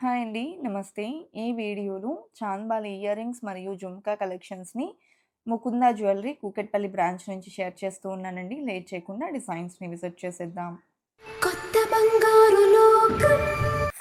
Hi అండి. నమస్తే. ఈ వీడియోలో చాంద్బాలి ఇయర్ రింగ్స్ మరియు జుంకా కలెక్షన్స్‌ని ముకుందా జ్యువెలరీ కూకట్పల్లి బ్రాంచ్ నుంచి షేర్ చేస్తూ ఉన్నానండి. లేట్ చేయకుండా డిజైన్స్‌ని విజిట్ చేసేద్దాం. కొత్త బంగారు లోకం.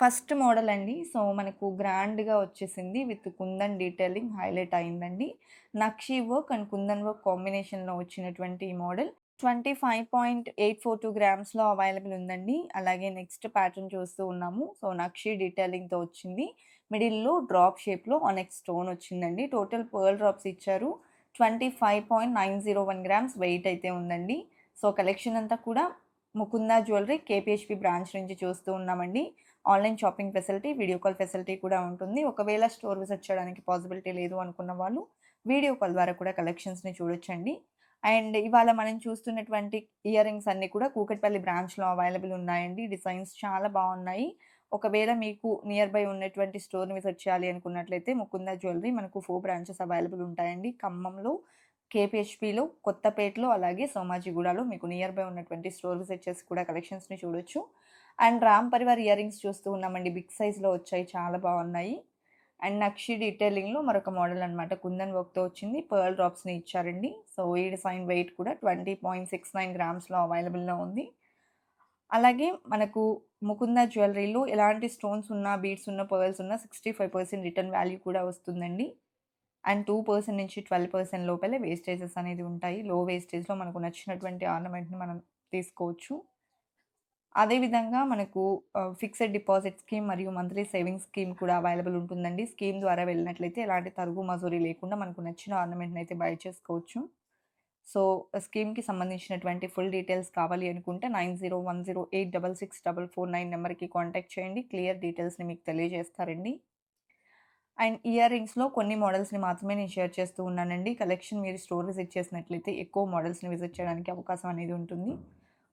ఫస్ట్ మోడల్ అండి. సో, మనకు గ్రాండ్‌గా వచ్చేసింది విత్ కుందన్ డీటెయిలింగ్ హైలైట్ అయిందండి. నక్షి వర్క్ అండ్ కుందన్ వర్క్ కాంబినేషన్‌లో వచ్చినటువంటి ఈ మోడల్ 25.842 గ్రామ్స్‌లో అవైలబుల్ ఉందండి. అలాగే నెక్స్ట్ ప్యాటర్న్ చూస్తూ ఉన్నాము. సో, నక్షి డీటెయిలింగ్‌తో వచ్చింది. మిడిల్‌లో డ్రాప్ షేప్‌లో ఆనెక్స్ స్టోన్ వచ్చిందండి. టోటల్ పర్ల్ డ్రాప్స్ ఇచ్చారు. 25.901 గ్రామ్స్ వెయిట్ అయితే ఉందండి. సో, కలెక్షన్ అంతా కూడా ముకుందా జ్యువెలరీ కేపీహెచ్‌పీ బ్రాంచ్ నుంచి చూస్తూ ఉన్నామండి. Online shopping facility, video call facility కూడా ఉంటుంది. ఒకవేళ స్టోర్ విజిట్ చేయడానికి పాసిబిలిటీ లేదు అనుకున్న వాళ్ళు వీడియో కాల్ ద్వారా కూడా కలెక్షన్స్‌ని చూడొచ్చండి. అండ్ ఇవాళ మనం చూస్తున్నటువంటి ఇయర్ రింగ్స్ అన్నీ కూడా కూకట్పల్లి బ్రాంచ్‌లో అవైలబుల్ ఉన్నాయండి. డిజైన్స్ చాలా బావున్నాయి. ఒకవేళ మీకు నియర్ బై ఉన్నటువంటి స్టోర్‌ని విజిట్ చేయాలి అనుకున్నట్లయితే ముకుంద జ్యువెలరీ మనకు 4 బ్రాంచెస్ అవైలబుల్ ఉంటాయండి. ఖమ్మంలో, కేపీహెచ్‌పీలో, కొత్తపేటలో అలాగే సోమాజిగూడలో మీకు నియర్ బై ఉన్నటువంటి స్టోర్ విజిట్ చేసి కూడా కలెక్షన్స్‌ని చూడొచ్చు. And Ram Parivar ear rings చూస్తూ ఉన్నామండి. బిగ్ సైజ్‌లో వచ్చాయి. చాలా బావున్నాయి. అండ్ నక్షి డీటెయిలింగ్‌లో మరొక మోడల్ అనమాట. కుందన్ వర్క్‌తో వచ్చింది. పర్ల్ డ్రాప్స్‌ని ఇచ్చారండి. సో, ఈ డిజైన్ వెయిట్ కూడా 20.69 గ్రామ్స్‌లో అవైలబుల్‌లో ఉంది. అలాగే మనకు ముకుంద జ్యువెలరీలో ఎలాంటి స్టోన్స్ ఉన్నా, బీడ్స్ ఉన్న, పర్ల్స్ ఉన్న 65% రిటర్న్ వాల్యూ కూడా వస్తుందండి. అండ్ 2% నుంచి 12% లోపలే వేస్టేజెస్ అనేది ఉంటాయి. లో వేస్టేజ్‌లో మనకు నచ్చినటువంటి ఆర్నమెంట్‌ని మనం తీసుకోవచ్చు. అదే విధంగా మనకు ఫిక్స్డ్ డిపాజిట్ స్కీమ్ మరియు మంత్లీ సేవింగ్స్ స్కీమ్ కూడా అవైలబుల్ ఉంటుందండి. స్కీమ్ ద్వారా వెళ్ళినట్లయితే ఎలాంటి తరుగు, మజూరీ లేకుండా మనకు నచ్చిన ఆర్నమెంట్‌నయితే బై చేసుకోవచ్చు. సో, స్కీమ్‌కి సంబంధించినటువంటి ఫుల్ డీటెయిల్స్ కావాలి అనుకుంటే 9010866449 నెంబర్‌కి కాంటాక్ట్ చేయండి. క్లియర్ డీటెయిల్స్‌ని మీకు తెలియజేస్తారండి. అండ్ ఇయర్ రింగ్స్‌లో కొన్ని మోడల్స్‌ని మాత్రమే నేను షేర్ చేస్తూ ఉన్నానండి. కలెక్షన్ మీరు స్టోర్ విజిట్ చేసినట్లయితే ఎక్కువ మోడల్స్‌ని విజిట్ చేయడానికి అవకాశం అనేది ఉంటుంది.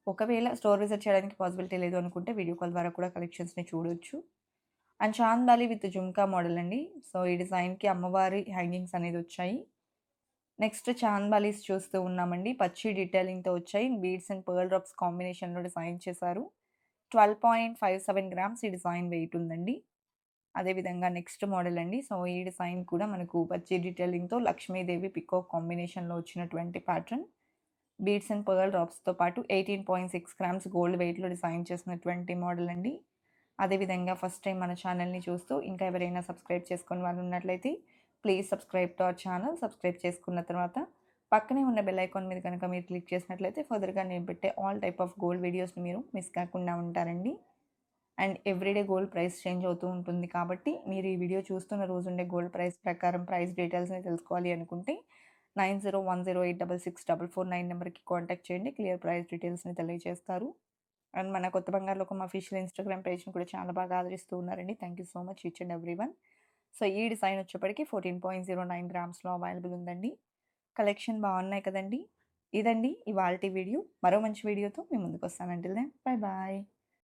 ఒకవేళ స్టోర్ విజిట్ చేయడానికి పాసిబిలిటీ లేదు అనుకుంటే వీడియో కాల్ ద్వారా కూడా కలెక్షన్స్‌ని చూడొచ్చు. అండ్ చాందాలి విత్ జుమ్కా మోడల్ అండి. సో, ఈ డిజైన్‌కి అమ్మవారి హ్యాంగింగ్స్ అనేది వచ్చాయి. నెక్స్ట్ చాంద్ బాలీస్ చూస్తూ ఉన్నామండి. పచ్చి డీటెయిలింగ్‌తో వచ్చాయి. బీడ్స్ అండ్ పర్ల్ డ్రాప్స్ కాంబినేషన్‌లో డిజైన్ చేశారు. 12.57 గ్రామ్స్ ఈ డిజైన్ వెయిట్ ఉందండి. అదే విధంగా నెక్స్ట్ మోడల్ అండి. సో, ఈ డిజైన్ కూడా మనకు పచ్చి డీటెయిలింగ్‌తో లక్ష్మీదేవి పికాక్ కాంబినేషన్‌లో వచ్చినటువంటి ప్యాటర్న్. బీడ్స్ అండ్ పర్ల్ డ్రాప్స్‌తో పాటు 18.6 గ్రామ్స్ గోల్డ్ వెయిట్‌లో డిజైన్ చేసినటువంటి మోడల్ అండి. అదే విధంగా ఫస్ట్ టైమ్ మన ఛానెల్‌ని చూస్తూ ఇంకా ఎవరైనా సబ్స్క్రైబ్ చేసుకోని వాళ్ళు ఉన్నట్లయితే please subscribe to our channel. Subscribe చేసుకున్న తర్వాత పక్కనే ఉన్న బెల్ ఐకాన్ మీద కనుక మీరు క్లిక్ చేసినట్లయితే ఫర్దర్‌గా నేను పెట్టే ఆల్ టైప్ ఆఫ్ గోల్డ్ వీడియోస్‌ని మీరు మిస్ కాకుండా ఉంటారండి. And everyday gold price change అవుతూ ఉంటుంది కాబట్టి, మీరు ఈ వీడియో చూస్తున్న రోజుండే గోల్డ్ ప్రైస్ ప్రకారం ప్రైస్ డీటెయిల్స్‌ని తెలుసుకోవాలి అనుకుంటే 9010866449 నెంబర్‌కి కాంటాక్ట్ చేయండి. క్లియర్ ప్రైస్ డీటెయిల్స్‌ని తెలియజేస్తారు. అండ్ మన కొత్త బంగారు లోకం అఫీషియల్ ఇన్‌స్టాగ్రామ్ పేజ్‌ని కూడా చాలా బాగా ఆదరిస్తూ ఉన్నారండి. Thank you so much each and everyone. So, ఈ డిజైన్ వచ్చేప్పటికి 14.09 గ్రామ్స్‌లో అవైలబుల్ ఉందండి. కలెక్షన్ బాగున్నాయి కదండీ! ఇదండి ఇవాల్టి వీడియో. మరో మంచి వీడియోతో మీ ముందుకొస్తాను. Until then bye bye.